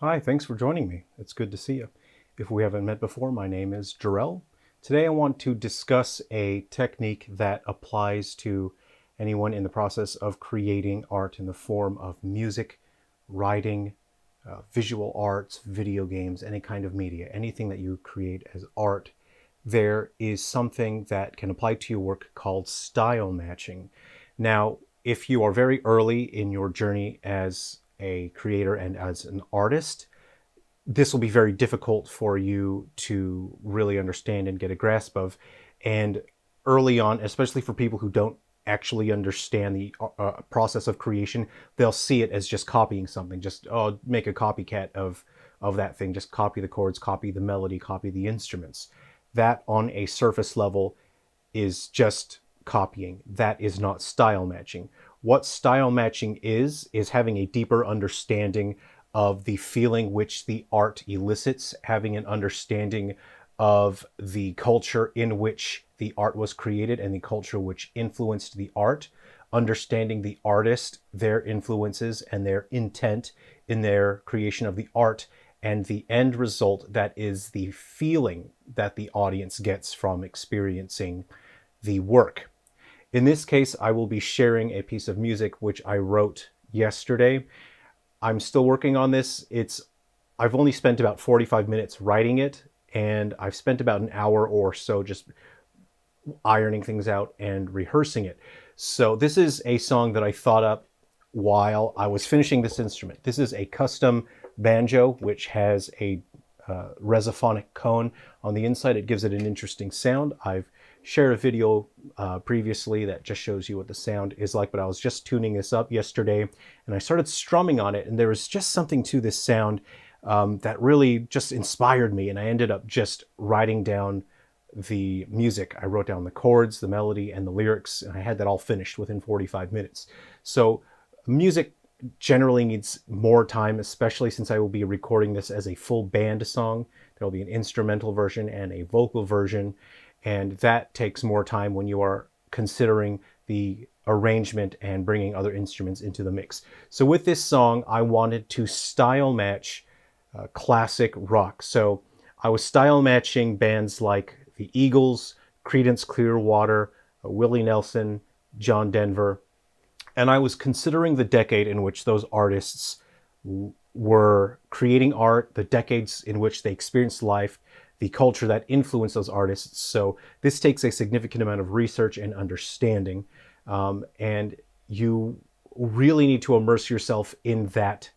Hi, thanks for joining me. It's good to see you. If we haven't met before, my name is Jerrel. Today I want to discuss a technique that applies to anyone in the process of creating art in the form of music, writing, visual arts, video games, any kind of media, anything that you create as art. There is something that can apply to your work called style matching. Now, if you are very early in your journey as a creator and as an artist, this will be very difficult for you to really understand and get a grasp of. And early on, especially for people who don't actually understand the process of creation, they'll see it as just copying something, just make a copycat of that thing, just copy the chords, copy the melody, copy the instruments. That on a surface level is just copying. That is not style matching. What style matching is having a deeper understanding of the feeling which the art elicits, having an understanding of the culture in which the art was created and the culture which influenced the art, understanding the artist, their influences, and their intent in their creation of the art, and the end result that is the feeling that the audience gets from experiencing the work. In this case, I will be sharing a piece of music which I wrote yesterday. I'm still working on this. I've only spent about 45 minutes writing it, and I've spent about an hour or so just ironing things out and rehearsing it. So this is a song that I thought up while I was finishing this instrument. This is a custom banjo, which has a resophonic cone on the inside. It gives it an interesting sound. I've shared a video previously that just shows you what the sound is like, but I was just tuning this up yesterday and I started strumming on it, and there was just something to this sound that really just inspired me, and I ended up just writing down the music. I wrote down the chords, the melody, and the lyrics, and I had that all finished within 45 minutes. So music generally needs more time, especially since I will be recording this as a full band song. There will be an instrumental version and a vocal version, and that takes more time when you are considering the arrangement and bringing other instruments into the mix. So with this song, I wanted to style match classic rock. So I was style matching bands like the Eagles, Creedence Clearwater, Willie Nelson, John Denver, and I was considering the decade in which those artists were creating art, the decades in which they experienced life, the culture that influenced those artists. So this takes a significant amount of research and understanding, and you really need to immerse yourself in that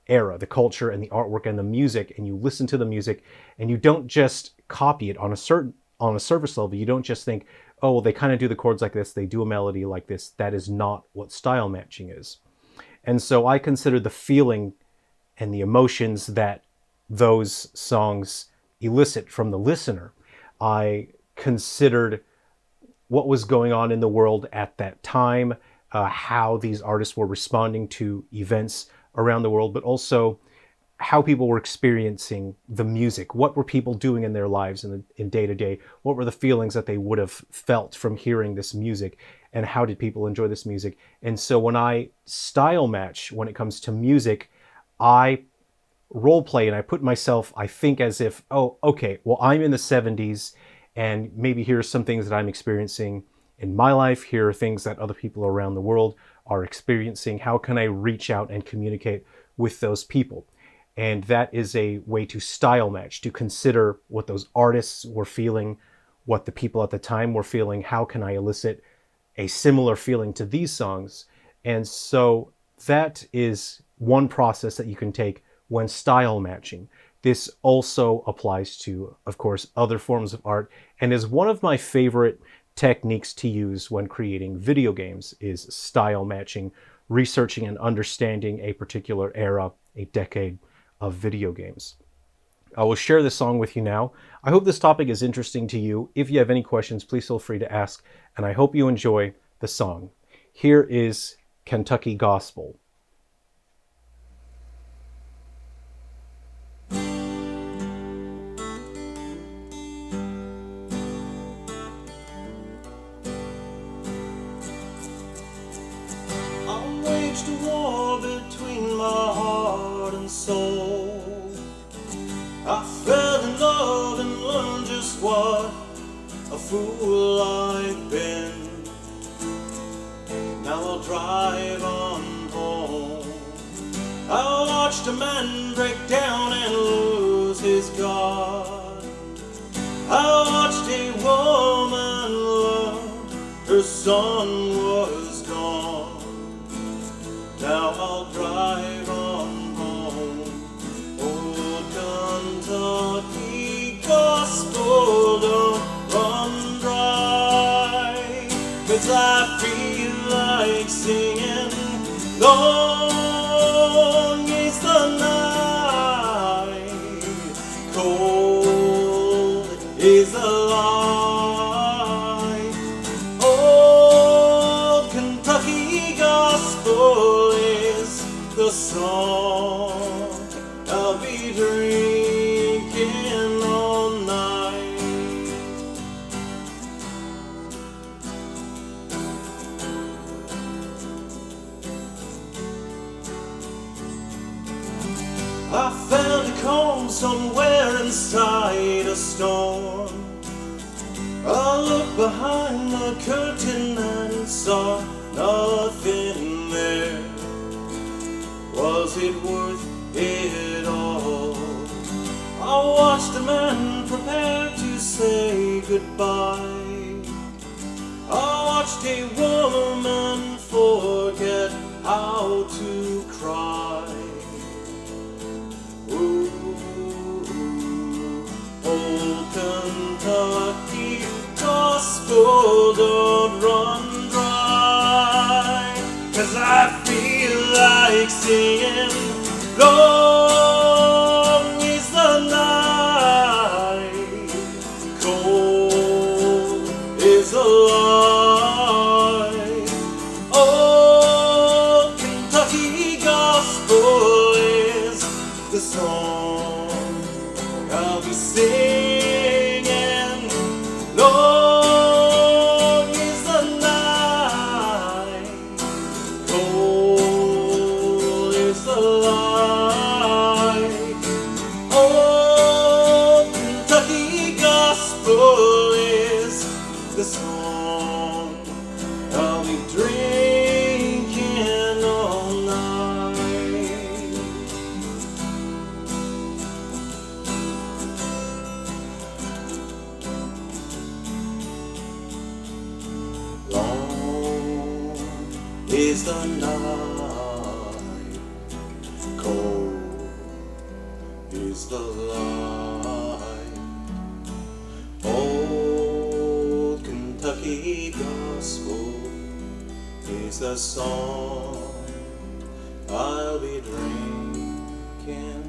era, the culture and the artwork and the music, and you listen to the music, and you don't just copy it on a surface level. You don't just think, oh, well, they kind of do the chords like this, they do a melody like this. That is not what style matching is. And so I considered the feeling and the emotions that those songs elicit from the listener. I considered what was going on in the world at that time, how these artists were responding to events around the world, but also how people were experiencing the music. What were people doing in their lives in day to day? What were the feelings that they would have felt from hearing this music? And how did people enjoy this music? And so when I style match, when it comes to music, I role play and I put myself, I think, as if, oh, okay, well, I'm in the 70s, and maybe here's some things that I'm experiencing in my life. Here are things that other people around the world are experiencing. How can I reach out and communicate with those people? And that is a way to style match, to consider what those artists were feeling, what the people at the time were feeling. How can I elicit a similar feeling to these songs? And so that is one process that you can take when style matching. This also applies to, of course, other forms of art, and is one of my favorite techniques to use when creating video games, is style matching, researching and understanding a particular era, a decade of video games. I will share this song with you now. I hope this topic is interesting to you. If you have any questions, please feel free to ask, and I hope you enjoy the song. Here is Kentucky Gospel. I waged a war between my heart and soul. fool I've been. Now I'll drive on home. I watched a man break down and lose his God. I watched a woman loved, her son was gone. Now I'll drive on home. Old Kentucky gospel, don't run dry, 'cause I feel like singing, long is the night, cold is the light. Old Kentucky gospel is the song I'll be drinking all night. I found a comb somewhere inside a storm. I looked behind the curtain and saw nothing there. Was it worth it all? I watched a man prepare to say goodbye. I watched a woman forget how to cry. Ooh, old Kentucky gospel, don't run dry, 'cause I feel like singing, long is the night, cold is the light. Old Kentucky gospel is the song I'll be singing, long is the night, cold is the light. Old Kentucky gospel is the song I'll be drinking all night. Long is the night, cold is the light. Old Kentucky gospel is the song I'll be drinking